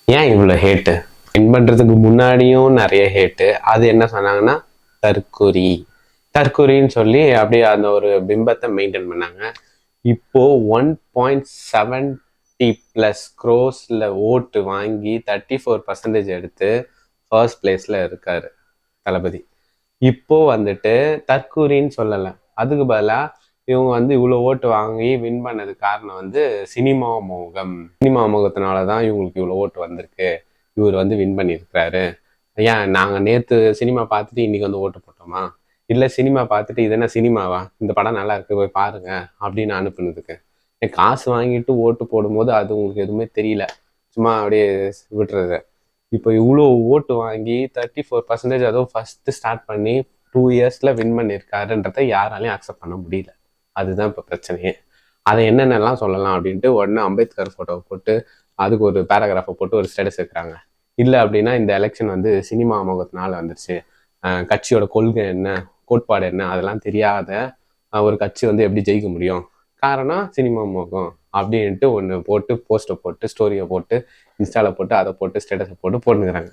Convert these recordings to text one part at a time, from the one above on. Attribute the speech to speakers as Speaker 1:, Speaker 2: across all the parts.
Speaker 1: ஏன் இவ்வளோ hat? Win பண்ணுறதுக்கு முன்னாடியும் நிறைய ஹேட்டு. அது என்ன சொன்னாங்கன்னா தற்குறி தற்குறின்னு சொல்லி அப்படியே அந்த ஒரு பிம்பத்தை மெயின்டைன் பண்ணாங்க. இப்போ 1.70+ க்ரோஸில் ஓட்டு வாங்கி 34% எடுத்து ஃபர்ஸ்ட் பிளேஸில் இருக்காரு தளபதி. இப்போ வந்துட்டு தற்கூரின்னு சொல்லலை, அதுக்கு பதிலாக இவங்க வந்து இவ்வளோ ஓட்டு வாங்கி வின் பண்ணது காரணம் வந்து சினிமா மோகம். சினிமா மோகத்தினால தான் இவங்களுக்கு இவ்வளோ ஓட்டு வந்திருக்கு, இவர் வந்து வின் பண்ணியிருக்கிறாரு. ஏன் நாங்கள் நேற்று சினிமா பார்த்துட்டு இன்னைக்கு வந்து ஓட்டு போட்டோமா? இல்லை சினிமா பார்த்துட்டு இது என்ன சினிமாவா, இந்த படம் நல்லா இருக்கு போய் பாருங்க அப்படின்னு அனுப்புனதுக்கு. காசு வாங்கிட்டு ஓட்டு போடும்போது அது உங்களுக்கு எதுவுமே தெரியல, சும்மா அப்படியே விட்டுறது. இப்போ இவ்வளோ ஓட்டு வாங்கி 34%, அதுவும் ஃபஸ்ட்டு ஸ்டார்ட் பண்ணி 2 இயர்ஸில் வின் பண்ணியிருக்காருன்றதை யாராலையும் அக்செப்ட் பண்ண முடியல. அதுதான் இப்போ பிரச்சனையே. அதை என்னென்னலாம் சொல்லலாம் அப்படின்ட்டு உடனே அம்பேத்கர் ஃபோட்டோவை போட்டு அதுக்கு ஒரு பேராகிராஃபை போட்டு ஒரு ஸ்டேட்டஸ் வைக்கிறாங்க. இல்லை அப்படின்னா இந்த எலெக்ஷன் வந்து சினிமா முகத்தினால வந்துருச்சு, கட்சியோட கொள்கை என்ன, கோட்பாடு என்ன, அதெல்லாம் தெரியாத ஒரு கட்சி வந்து எப்படி ஜெயிக்க முடியும், காரணம் சினிமா முகம் அப்படின்ட்டு ஒன்று போட்டு போஸ்ட்டை போட்டு ஸ்டோரியை போட்டு இன்ஸ்டாவில் போட்டு அதை போட்டு ஸ்டேட்டஸை போட்டு போட்டுக்கிறாங்க.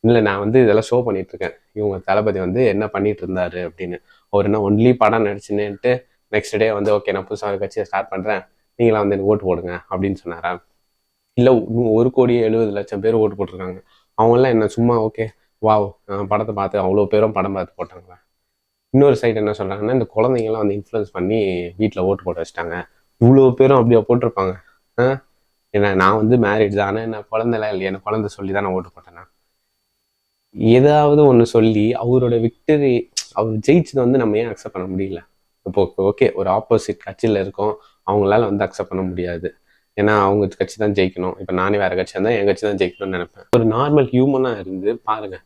Speaker 1: இல்லை நான் வந்து இதெல்லாம் ஷோ பண்ணிட்டு இருக்கேன், இவங்க தளபதி வந்து என்ன பண்ணிட்டு இருந்தாரு அப்படின்னு. அவர் என்ன ஒன்லி படம் நடிச்சுன்னுட்டு நெக்ஸ்ட் டே வந்து ஓகே நான் புதுசாக ஒரு கட்சியை ஸ்டார்ட் பண்ணுறேன், நீங்களாம் வந்து எனக்கு ஓட்டு போடுங்க அப்படின்னு சொன்னாரா? இல்லை 1,70,00,000 பேர் ஓட்டு போட்டிருக்காங்க, அவங்களாம் என்ன சும்மா ஓகே வாவ் படத்தை பார்த்து அவ்வளோ பேரும் படம் பார்த்து போட்டாங்களா? இன்னொரு சைடு என்ன சொல்கிறாங்கன்னா இந்த குழந்தைங்கலாம் வந்து இன்ஃப்ளூயன்ஸ் பண்ணி வீட்டில் ஓட்டு போட வச்சுட்டாங்க, இவ்வளோ பேரும் அப்படியே போட்டிருப்பாங்க. ஏன்னா நான் வந்து மேரிட் தான், ஆனால் என்ன குழந்தைலாம் இல்லையா, எனக்கு குழந்தை சொல்லி தான் நான் ஓட்டு போட்டேன்னா? ஏதாவது ஒன்று சொல்லி அவரோட விக்டரி, அவர் ஜெயிச்சது வந்து நம்ம ஏன் அக்செப்ட் பண்ண முடியல? இப்போ ஓகே ஒரு ஆப்போசிட் கட்சியில் இருக்கோம், அவங்களால வந்து அக்செப்ட் பண்ண முடியாது, ஏன்னா அவங்க கட்சி தான் ஜெயிக்கணும். இப்போ நானே வேற கட்சியாக இருந்தால் என் கட்சி தான் ஜெயிக்கணும்னு நினைப்பேன். ஒரு நார்மல் ஹியூமனாக இருந்து பாருங்க,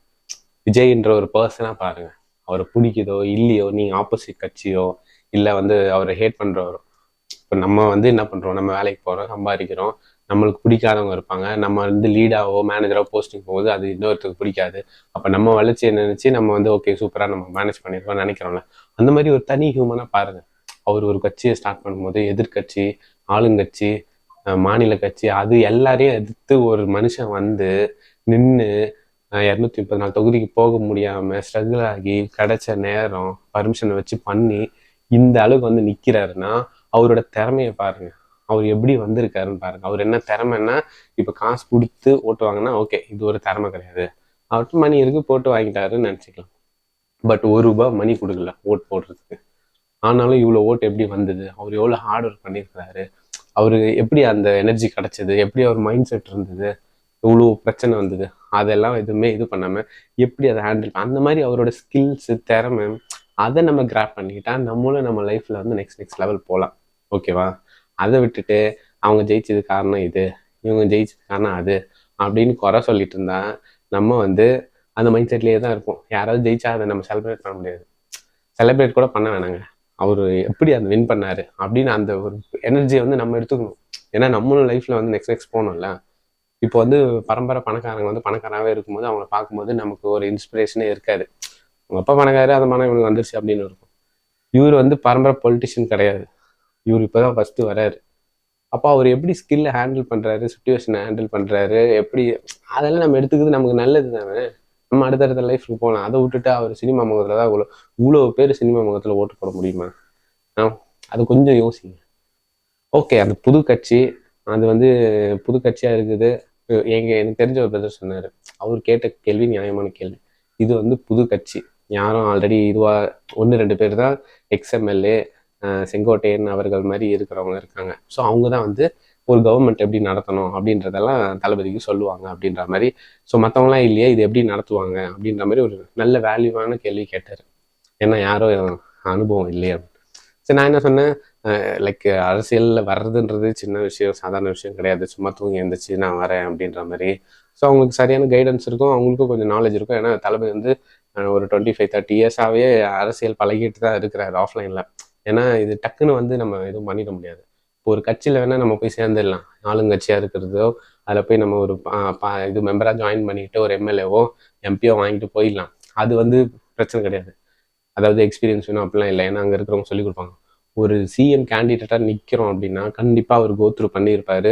Speaker 1: விஜய்ன்ற ஒரு பர்சனாக பாருங்க, அவரை பிடிக்குதோ இல்லையோ, நீங்கள் ஆப்போசிட் கட்சியோ இல்லை வந்து அவரை ஹேட் பண்ணுறவரோ, இப்போ நம்ம வந்து என்ன பண்ணுறோம், நம்ம வேலைக்கு போகிறோம், சம்பாதிக்கிறோம், நம்மளுக்கு பிடிக்காதவங்க இருப்பாங்க, நம்ம வந்து லீடாவோ மேனேஜராகவோ போஸ்டிங் போகும்போது அது இன்னொருத்தருக்கு பிடிக்காது. அப்போ நம்ம வளர்ச்சியை நினச்சி நம்ம வந்து ஓகே சூப்பராக நம்ம மேனேஜ் பண்ணியிருக்கோம்னு நினைக்கிறோம்ல, அந்த மாதிரி ஒரு தனி ஹியூமனாக பாருங்கள். அவர் ஒரு கட்சியை ஸ்டார்ட் பண்ணும்போது எதிர்கட்சி, ஆளுங்கட்சி, மாநில கட்சி, அது எல்லாரையும் எதிர்த்து ஒரு மனுஷன் வந்து நின்று 234 தொகுதிக்கு போக முடியாமல் ஸ்ட்ரகிள் ஆகி கிடைச்ச நேரம் பர்மிஷனை வச்சு பண்ணி இந்த அளவுக்கு வந்து நிற்கிறாருன்னா அவரோட திறமையை பாருங்க, அவர் எப்படி வந்திருக்காருன்னு பாருங்க. அவர் என்ன திறமைன்னா, இப்போ காசு கொடுத்து ஓட்டு வாங்கினா ஓகே இது ஒரு திறமை கிடையாது, அவர்கிட்ட மணி இருக்கு போட்டு வாங்கிட்டாருன்னு நினச்சிக்கலாம். பட் ₹1 மணி கொடுக்கல ஓட் போடுறதுக்கு, ஆனாலும் இவ்வளோ ஓட்டு எப்படி வந்தது, அவர் எவ்வளோ ஹார்ட் ஒர்க் பண்ணியிருக்கிறாரு, அவரு எப்படி அந்த எனர்ஜி கிடைச்சது, எப்படி அவர் மைண்ட் செட் இருந்தது, இவ்வளோ பிரச்சனை வந்தது, அதெல்லாம் எதுவுமே இது பண்ணாமல் எப்படி அதை ஹேண்டில், அந்த மாதிரி அவரோட ஸ்கில்ஸு திறமை அதை நம்ம கிராப் பண்ணிக்கிட்டா நம்மளும் நம்ம லைஃப்பில் வந்து நெக்ஸ்ட் லெவல் போகலாம். ஓகேவா? அதை விட்டுட்டு அவங்க ஜெயிச்சது காரணம் இது, இவங்க ஜெயிச்சது காரணம் அது அப்படின்னு குறை சொல்லிட்டு இருந்தா நம்ம வந்து அந்த மைண்ட் செட்லேயே தான் இருப்போம். யாராவது ஜெயிச்சா அதை நம்ம செலிப்ரேட் பண்ண முடியாது, செலிப்ரேட் கூட பண்ண வேணாங்க. அவர் எப்படி அந்த வின் பண்ணாரு அப்படின்னு அந்த ஒரு எனர்ஜியை வந்து நம்ம எடுத்துக்கணும். ஏன்னா நம்மளும் லைஃப்பில் வந்து நெக்ஸ்ட் போகணும்ல. இப்போ வந்து பரம்பரை பணக்காரங்க வந்து பணக்காராகவே இருக்கும்போது அவங்கள பார்க்கும்போது நமக்கு ஒரு இன்ஸ்பிரேஷனே இருக்காது. அவங்க அப்பா பணக்காரு, அந்த மனம் இவனுக்கு வந்துருச்சு அப்படின்னு இருக்கும். இவர் வந்து பரம்பரை பொலிட்டிஷியன் கிடையாது, இவர் இப்போதான் ஃபர்ஸ்ட் வராரு. அப்போ அவர் எப்படி ஸ்கில்லை ஹேண்டில் பண்ணுறாரு, சுச்சுவேஷனை ஹேண்டில் பண்ணுறாரு, எப்படி, அதெல்லாம் நம்ம எடுத்துக்கிறது நமக்கு நல்லது தானே. நம்ம அடுத்தடுத்த லைஃப்க்கு போகலாம். அதை விட்டுட்டு அவர் சினிமா முகத்தில் தான் இவ்வளோ பேர் சினிமா முகத்தில் ஓட்டு போட முடியுமா? அது கொஞ்சம் யோசிங்க. ஓகே அந்த புது கட்சி, அது வந்து புது கட்சியாக இருக்குது. எனக்கு தெரிஞ்ச ஒரு பிரதர் சொன்னார், அவர் கேட்ட கேள்வி நியாயமான கேள்வி. இது வந்து புது கட்சி, யாரும் ஆல்ரெடி இதுவாக 1-2 பேர் தான் எக்ஸ்எம்எல்ஏ செங்கோட்டையன் அவர்கள் மாதிரி இருக்கிறவங்க இருக்காங்க. ஸோ அவங்க தான் வந்து ஒரு கவர்மெண்ட் எப்படி நடத்தணும் அப்படின்றதெல்லாம் தளபதிக்கு சொல்லுவாங்க அப்படின்ற மாதிரி. ஸோ மற்றவங்களாம் இல்லையே இது எப்படி நடத்துவாங்க அப்படின்ற மாதிரி ஒரு நல்ல வேல்யூவான கேள்வி கேட்டார். ஏன்னா யாரும் அனுபவம் இல்லையே. சரி நான் என்ன சொன்னேன், லைக் அரசியலில் வர்றதுன்றது சின்ன விஷயம், சாதாரண விஷயம் கிடையாது, சும்மா தூங்கி எழுந்திரிச்சு நான் வரேன் அப்படின்ற மாதிரி. ஸோ அவங்களுக்கு சரியான கைடன்ஸ் இருக்கும், அவங்களுக்கும் கொஞ்சம் நாலேஜ் இருக்கும். ஏன்னா தளபதி வந்து ஒரு 25-30 இயர்ஸாகவே அரசியல் பழகிட்டு தான் இருக்கிறாரு ஆஃப்லைனில். ஏன்னா இது டக்குன்னு வந்து நம்ம எதுவும் பண்ணிட முடியாது. இப்போ ஒரு கட்சியில் வேணால் நம்ம போய் சேர்ந்துடலாம், ஆளுங்கட்சியாக இருக்கிறதோ அதில் போய் நம்ம ஒரு இது மெம்பராக ஜாயின் பண்ணிட்டு ஒரு எம்எல்ஏவோ எம்பியோ வாங்கிட்டு போயிடலாம். அது வந்து பிரச்சனை கிடையாது. அதாவது எக்ஸ்பீரியன்ஸ் வேணும் அப்படிலாம் இல்லை, ஏன்னா அங்கே இருக்கிறவங்க சொல்லிக் கொடுப்பாங்க. ஒரு சிஎம் கேண்டிடேட்டாக நிற்கிறோம் அப்படின்னா கண்டிப்பாக அவர் கோத்ரூ பண்ணியிருப்பார்,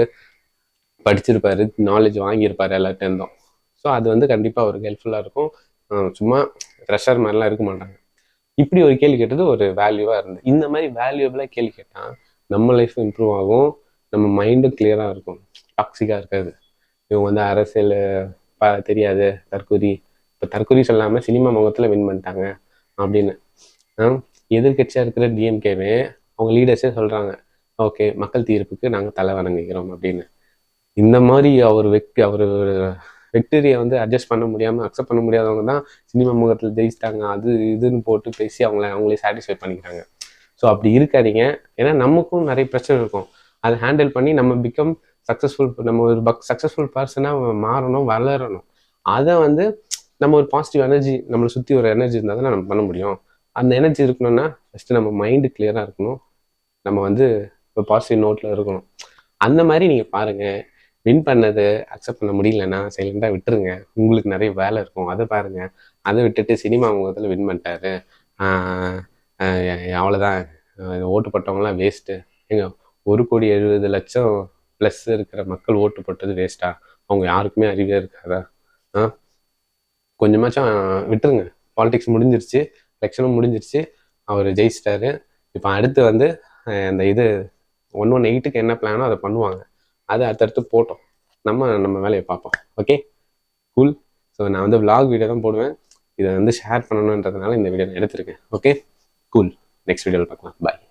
Speaker 1: படிச்சிருப்பாரு, நாலேஜ் வாங்கியிருப்பாரு எல்லார்ட்டேருந்தும். ஸோ அது வந்து கண்டிப்பாக அவருக்கு ஹெல்ப்ஃபுல்லாக இருக்கும். சும்மா ப்ரெஷர் மாதிரிலாம் இருக்க மாட்டாங்க. இப்படி ஒரு கேள்வி கேட்டது ஒரு வேல்யூவாக இருந்தது. இந்த மாதிரி வேல்யூபிளாக கேள்வி கேட்டால் நம்ம லைஃப் இம்ப்ரூவ் ஆகும், நம்ம மைண்டும் கிளியராக இருக்கும், டாக்ஸிக்காக இருக்காது. இவங்க வந்து அரசியல் தெரியாது, தற்கொலை, இப்போ தற்கொலை சொல்லாமல் சினிமா முகத்தில் வின் பண்ணிட்டாங்க அப்படின்னு. எதிர்கட்சியாக இருக்கிற டிஎம்கேவே அவங்க லீடர்ஸே சொல்கிறாங்க, ஓகே மக்கள் தீர்ப்புக்கு நாங்கள் தலை வணங்குகிறோம் அப்படின்னு. இந்த மாதிரி அவர் வெக்டரியை வந்து அட்ஜஸ்ட் பண்ண முடியாமல், அக்செப்ட் பண்ண முடியாதவங்க தான் சினிமா முகத்தில் ஜெயிச்சிட்டாங்க அது இதுன்னு போட்டு பேசி அவங்களே சாட்டிஸ்ஃபை பண்ணிக்கிறாங்க. ஸோ அப்படி இருக்காதீங்க. ஏன்னா நமக்கும் நிறைய பிரச்சனை இருக்கும். அதை ஹேண்டில் பண்ணி நம்ம பிகம் சக்ஸஸ்ஃபுல், நம்ம ஒரு சக்ஸஸ்ஃபுல் பர்சனாக மாறணும், வளரணும். அதை வந்து நம்ம ஒரு பாசிட்டிவ் எனர்ஜி, நம்மளை சுற்றி ஒரு எனர்ஜி இருந்தால் தான் நம்ம பண்ண முடியும். அந்த எனர்ஜி இருக்கணும்னா ஃபஸ்ட்டு நம்ம மைண்டு கிளியராக இருக்கணும், நம்ம வந்து ஒரு பாசிட்டிவ் நோட்டில் இருக்கணும். அந்த மாதிரி நீங்கள் பாருங்கள். வின் பண்ணது அக்செப்ட் பண்ண முடியலன்னா சைலண்டாக விட்டுருங்க. உங்களுக்கு நிறைய வேலை இருக்கும், அதை பாருங்கள். அதை விட்டுட்டு சினிமா முகத்தில் வின் பண்ணிட்டாரு, அவ்வளோதான், ஓட்டு போட்டவங்களாம் வேஸ்ட்டு. ஏங்க 1,70,00,000 ப்ளஸ் இருக்கிற மக்கள் ஓட்டு போட்டது வேஸ்ட்டா? அவங்க யாருக்குமே அறிவே இருக்காதா? கொஞ்சமாச்சும் விட்டுருங்க. பாலிடிக்ஸ் முடிஞ்சிருச்சு, எலெக்ஷனும் முடிஞ்சிருச்சு, அவர் ஜெயிச்சிட்டாரு. இப்போ அடுத்து வந்து அந்த இது 118க்கு என்ன பிளானோ அதை பண்ணுவாங்க. அதை அடுத்தடுத்து போட்டோம், நம்ம வேலையை பார்ப்போம். Okay, cool. ஸோ நான் வந்து விலாக் வீடியோ தான் போடுவேன். இதை வந்து ஷேர் பண்ணணுன்றதுனால இந்த வீடியோ நான் எடுத்திருக்கேன். Okay, cool. நெக்ஸ்ட் வீடியோவில் பார்க்கலாம். பாய்.